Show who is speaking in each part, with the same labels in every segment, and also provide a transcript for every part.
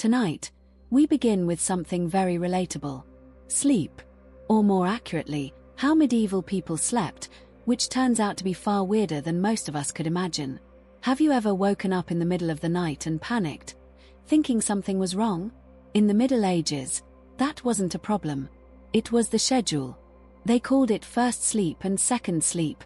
Speaker 1: Tonight, we begin with something very relatable. Sleep. Or more accurately, how medieval people slept, which turns out to be far weirder than most of us could imagine. Have you ever woken up in the middle of the night and panicked, thinking something was wrong? In the Middle Ages, that wasn't a problem. It was the schedule. They called it first sleep and second sleep,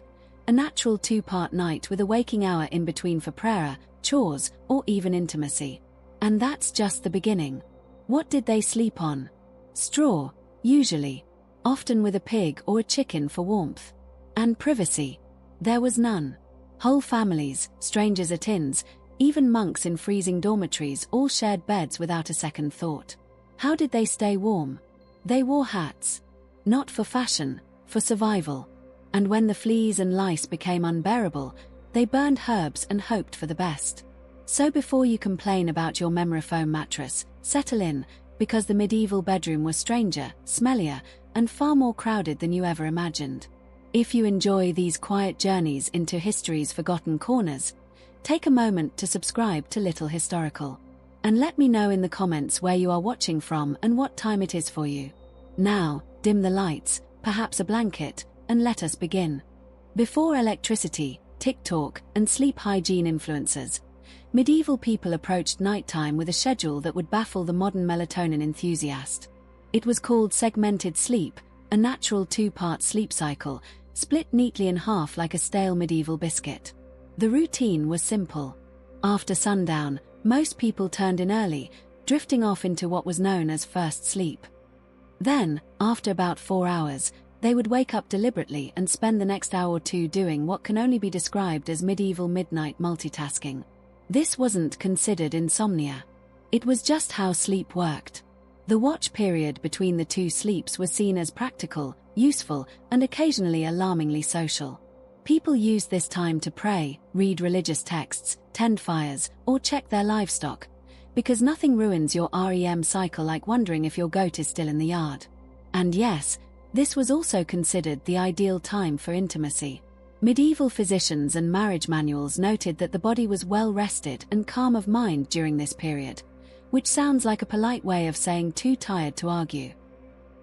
Speaker 1: a natural two-part night with a waking hour in between for prayer, chores, or even intimacy. And that's just the beginning. What did they sleep on? Straw, usually, often with a pig or a chicken for warmth. And privacy. There was none. Whole families, strangers at inns, even monks in freezing dormitories all shared beds without a second thought. How did they stay warm? They wore hats. Not for fashion, for survival. And when the fleas and lice became unbearable, they burned herbs and hoped for the best. So before you complain about your memory-foam mattress, settle in, because the medieval bedroom was stranger, smellier, and far more crowded than you ever imagined. If you enjoy these quiet journeys into history's forgotten corners, take a moment to subscribe to Little Historical. And let me know in the comments where you are watching from and what time it is for you. Now, dim the lights, perhaps a blanket, and let us begin. Before electricity, TikTok, and sleep hygiene influencers, medieval people approached nighttime with a schedule that would baffle the modern melatonin enthusiast. It was called segmented sleep, a natural two-part sleep cycle, split neatly in half like a stale medieval biscuit. The routine was simple. After sundown, most people turned in early, drifting off into what was known as first sleep. Then, after about 4 hours, they would wake up deliberately and spend the next hour or two doing what can only be described as medieval midnight multitasking. This wasn't considered insomnia. It was just how sleep worked. The watch period between the two sleeps was seen as practical, useful, and occasionally alarmingly social. People used this time to pray, read religious texts, tend fires, or check their livestock, because nothing ruins your REM cycle like wondering if your goat is still in the yard. And yes, this was also considered the ideal time for intimacy. Medieval physicians and marriage manuals noted that the body was well rested and calm of mind during this period, which sounds like a polite way of saying too tired to argue.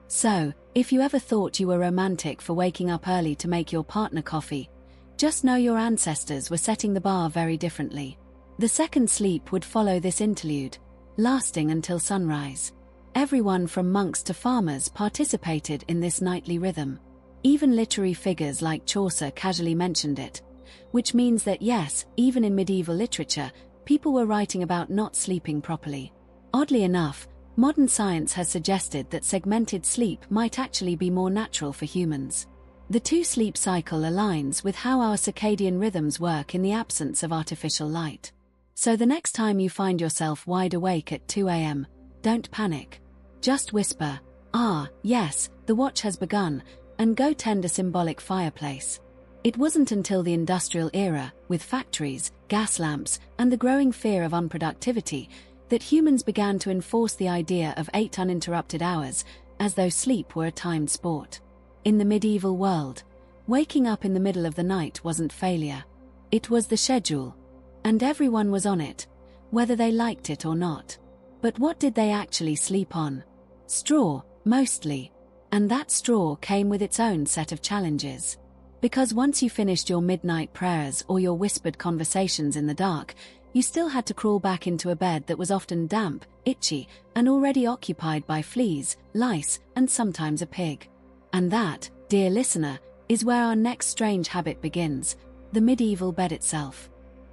Speaker 1: So, if you ever thought you were romantic for waking up early to make your partner coffee, just know your ancestors were setting the bar very differently. The second sleep would follow this interlude, lasting until sunrise. Everyone from monks to farmers participated in this nightly rhythm. Even literary figures like Chaucer casually mentioned it, which means that yes, even in medieval literature, people were writing about not sleeping properly. Oddly enough, modern science has suggested that segmented sleep might actually be more natural for humans. The two-sleep cycle aligns with how our circadian rhythms work in the absence of artificial light. So the next time you find yourself wide awake at 2 a.m., don't panic. Just whisper, "Ah, yes, the watch has begun," and go tend a symbolic fireplace. It wasn't until the industrial era, with factories, gas lamps, and the growing fear of unproductivity, that humans began to enforce the idea of 8 uninterrupted hours, as though sleep were a timed sport. In the medieval world, waking up in the middle of the night wasn't failure. It was the schedule. And everyone was on it, whether they liked it or not. But what did they actually sleep on? Straw, mostly. And that straw came with its own set of challenges. Because once you finished your midnight prayers or your whispered conversations in the dark, you still had to crawl back into a bed that was often damp, itchy, and already occupied by fleas, lice, and sometimes a pig. And that, dear listener, is where our next strange habit begins, the medieval bed itself.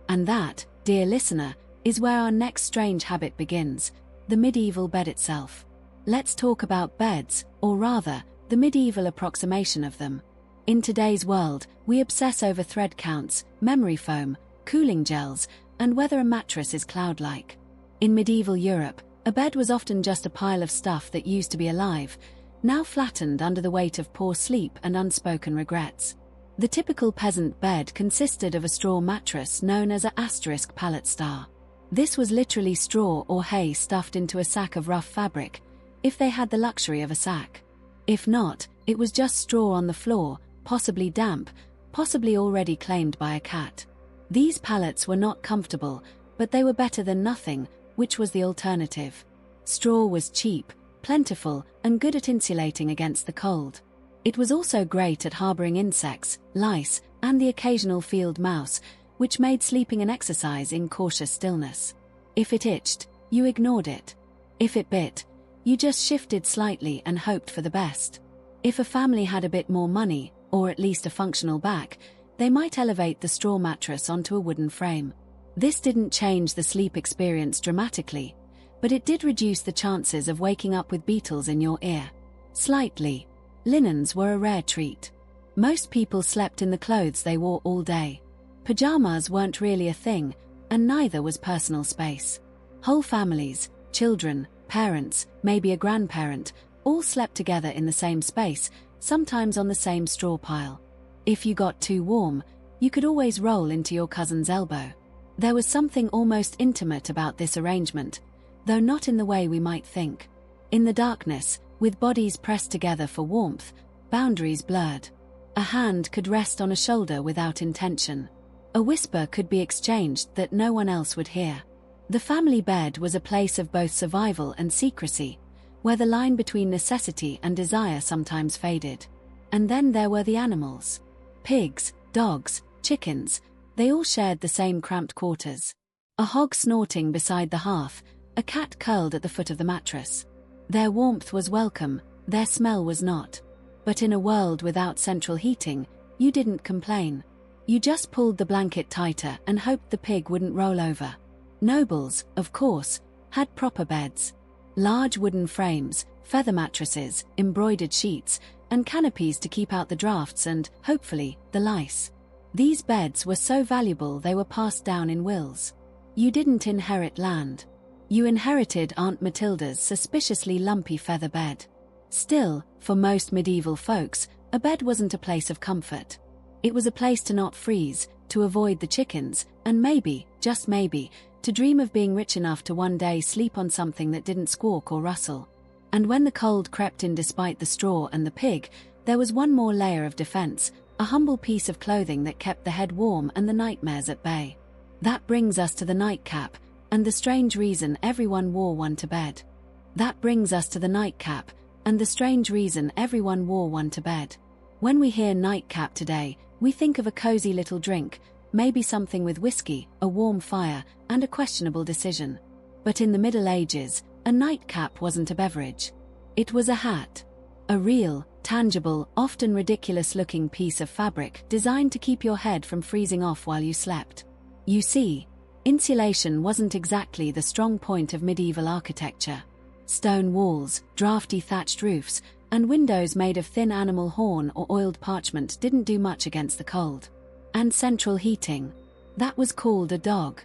Speaker 1: And that, dear listener, is where our next strange habit begins, the medieval bed itself. Let's talk about beds, or rather, the medieval approximation of them. In today's world, we obsess over thread counts, memory foam, cooling gels, and whether a mattress is cloud-like. In medieval Europe, a bed was often just a pile of stuff that used to be alive, now flattened under the weight of poor sleep and unspoken regrets. The typical peasant bed consisted of a straw mattress known as a pallet star. This was literally straw or hay stuffed into a sack of rough fabric, if they had the luxury of a sack. If not, it was just straw on the floor, possibly damp, possibly already claimed by a cat. These pallets were not comfortable, but they were better than nothing, which was the alternative. Straw was cheap, plentiful, and good at insulating against the cold. It was also great at harboring insects, lice, and the occasional field mouse, which made sleeping an exercise in cautious stillness. If it itched, you ignored it. If it bit, you just shifted slightly and hoped for the best. If a family had a bit more money, or at least a functional back, they might elevate the straw mattress onto a wooden frame. This didn't change the sleep experience dramatically, but it did reduce the chances of waking up with beetles in your ear. Slightly. Linens were a rare treat. Most people slept in the clothes they wore all day. Pajamas weren't really a thing, and neither was personal space. Whole families, children, parents, maybe a grandparent, all slept together in the same space, sometimes on the same straw pile. If you got too warm, you could always roll into your cousin's elbow. There was something almost intimate about this arrangement, though not in the way we might think. In the darkness, with bodies pressed together for warmth, boundaries blurred. A hand could rest on a shoulder without intention. A whisper could be exchanged that no one else would hear. The family bed was a place of both survival and secrecy, where the line between necessity and desire sometimes faded. And then there were the animals. Pigs, dogs, chickens, they all shared the same cramped quarters. A hog snorting beside the hearth, a cat curled at the foot of the mattress. Their warmth was welcome, their smell was not. But in a world without central heating, you didn't complain. You just pulled the blanket tighter and hoped the pig wouldn't roll over. Nobles, of course, had proper beds. Large wooden frames, feather mattresses, embroidered sheets, and canopies to keep out the drafts and, hopefully, the lice. These beds were so valuable they were passed down in wills. You didn't inherit land. You inherited Aunt Matilda's suspiciously lumpy feather bed. Still, for most medieval folks, a bed wasn't a place of comfort. It was a place to not freeze, to avoid the chickens, and maybe, just maybe, to dream of being rich enough to one day sleep on something that didn't squawk or rustle. And when the cold crept in despite the straw and the pig, there was one more layer of defense, a humble piece of clothing that kept the head warm and the nightmares at bay. That brings us to the nightcap, and the strange reason everyone wore one to bed. That brings us to the nightcap, and the strange reason everyone wore one to bed. When we hear nightcap today, we think of a cozy little drink, maybe something with whiskey, a warm fire, and a questionable decision. But in the Middle Ages, a nightcap wasn't a beverage. It was a hat. A real, tangible, often ridiculous-looking piece of fabric designed to keep your head from freezing off while you slept. You see, insulation wasn't exactly the strong point of medieval architecture. Stone walls, drafty thatched roofs, and windows made of thin animal horn or oiled parchment didn't do much against the cold. And central heating. That was called a dog.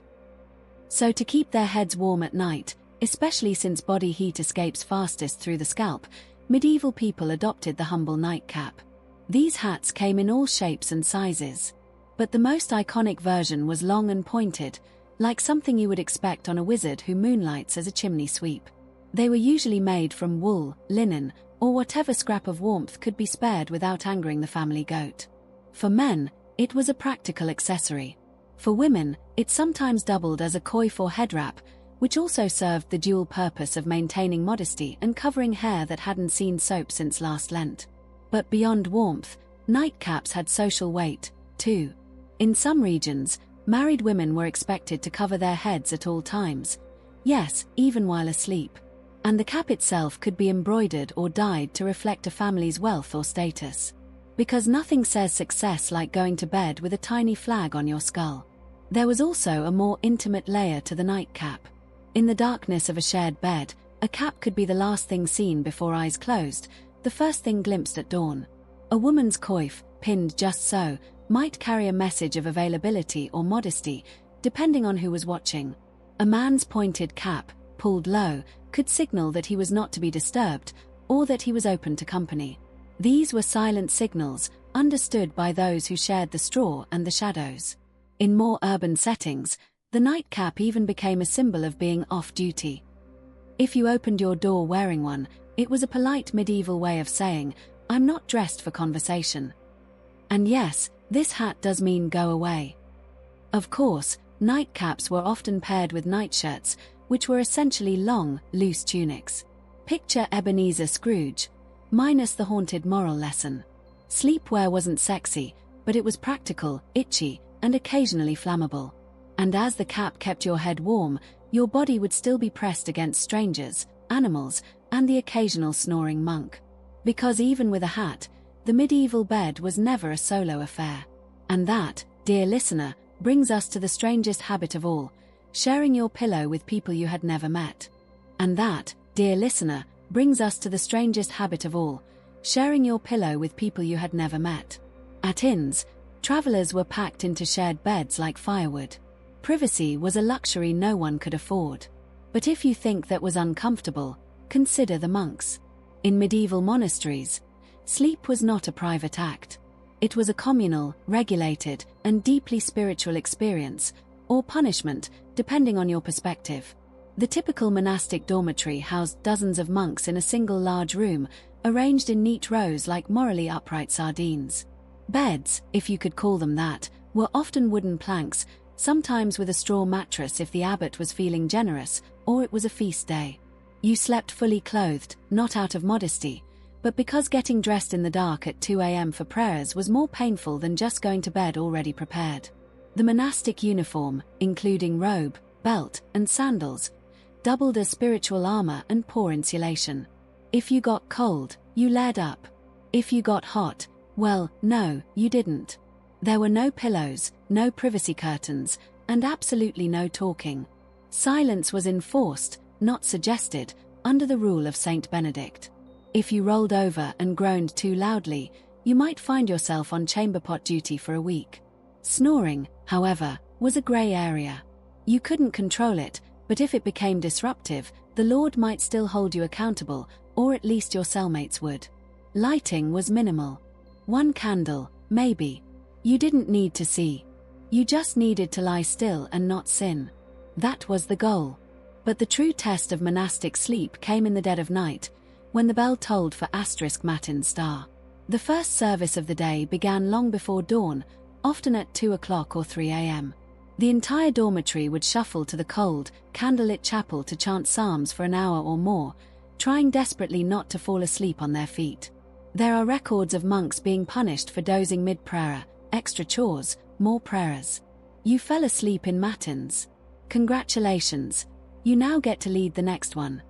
Speaker 1: So to keep their heads warm at night, especially since body heat escapes fastest through the scalp, medieval people adopted the humble nightcap. These hats came in all shapes and sizes. But the most iconic version was long and pointed, like something you would expect on a wizard who moonlights as a chimney sweep. They were usually made from wool, linen, or whatever scrap of warmth could be spared without angering the family goat. For men, it was a practical accessory. For women, it sometimes doubled as a coif or head wrap, which also served the dual purpose of maintaining modesty and covering hair that hadn't seen soap since last Lent. But beyond warmth, nightcaps had social weight, too. In some regions, married women were expected to cover their heads at all times. Yes, even while asleep. And the cap itself could be embroidered or dyed to reflect a family's wealth or status. Because nothing says success like going to bed with a tiny flag on your skull. There was also a more intimate layer to the nightcap. In the darkness of a shared bed, a cap could be the last thing seen before eyes closed, the first thing glimpsed at dawn. A woman's coif, pinned just so, might carry a message of availability or modesty, depending on who was watching. A man's pointed cap, pulled low, could signal that he was not to be disturbed, or that he was open to company. These were silent signals, understood by those who shared the straw and the shadows. In more urban settings, the nightcap even became a symbol of being off-duty. If you opened your door wearing one, it was a polite medieval way of saying, "I'm not dressed for conversation." And yes, this hat does mean go away. Of course, nightcaps were often paired with nightshirts, which were essentially long, loose tunics. Picture Ebenezer Scrooge, minus the haunted moral lesson. Sleepwear wasn't sexy, but it was practical, itchy, and occasionally flammable. And as the cap kept your head warm, your body would still be pressed against strangers, animals, and the occasional snoring monk. Because even with a hat, the medieval bed was never a solo affair. And that, dear listener, brings us to the strangest habit of all, sharing your pillow with people you had never met. And that, dear listener, brings us to the strangest habit of all, sharing your pillow with people you had never met. At inns, travelers were packed into shared beds like firewood. Privacy was a luxury no one could afford. But if you think that was uncomfortable, consider the monks. In medieval monasteries, sleep was not a private act. It was a communal, regulated, and deeply spiritual experience, or punishment, depending on your perspective. The typical monastic dormitory housed dozens of monks in a single large room, arranged in neat rows like morally upright sardines. Beds, if you could call them that, were often wooden planks, sometimes with a straw mattress if the abbot was feeling generous, or it was a feast day. You slept fully clothed, not out of modesty, but because getting dressed in the dark at 2 a.m. for prayers was more painful than just going to bed already prepared. The monastic uniform, including robe, belt, and sandals, doubled as spiritual armor and poor insulation. If you got cold, you layered up. If you got hot, well, no, you didn't. There were no pillows, no privacy curtains, and absolutely no talking. Silence was enforced, not suggested, under the rule of Saint Benedict. If you rolled over and groaned too loudly, you might find yourself on chamberpot duty for a week. Snoring, however, was a grey area. You couldn't control it, but if it became disruptive, the Lord might still hold you accountable, or at least your cellmates would. Lighting was minimal. One candle, maybe. You didn't need to see. You just needed to lie still and not sin. That was the goal. But the true test of monastic sleep came in the dead of night, when the bell tolled for matins star. The first service of the day began long before dawn, often at 2 o'clock or 3 a.m. The entire dormitory would shuffle to the cold, candlelit chapel to chant psalms for an hour or more, trying desperately not to fall asleep on their feet. There are records of monks being punished for dozing mid-prayer, extra chores, more prayers. You fell asleep in matins. Congratulations, you now get to lead the next one.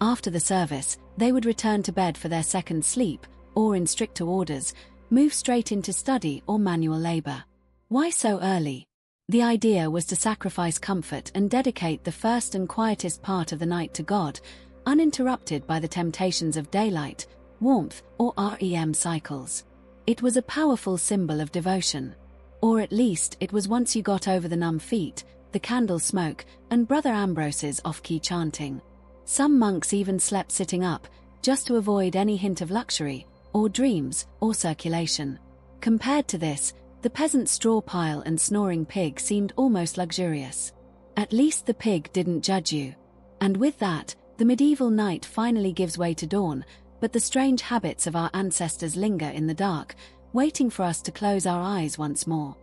Speaker 1: After the service, they would return to bed for their second sleep, or in stricter orders, move straight into study or manual labor. Why so early? The idea was to sacrifice comfort and dedicate the first and quietest part of the night to God, uninterrupted by the temptations of daylight, warmth, or REM cycles. It was a powerful symbol of devotion. Or at least it was once you got over the numb feet, the candle smoke, and Brother Ambrose's off-key chanting. Some monks even slept sitting up, just to avoid any hint of luxury, or dreams, or circulation. Compared to this, the peasant's straw pile and snoring pig seemed almost luxurious. At least the pig didn't judge you. And with that, the medieval night finally gives way to dawn, but the strange habits of our ancestors linger in the dark, waiting for us to close our eyes once more.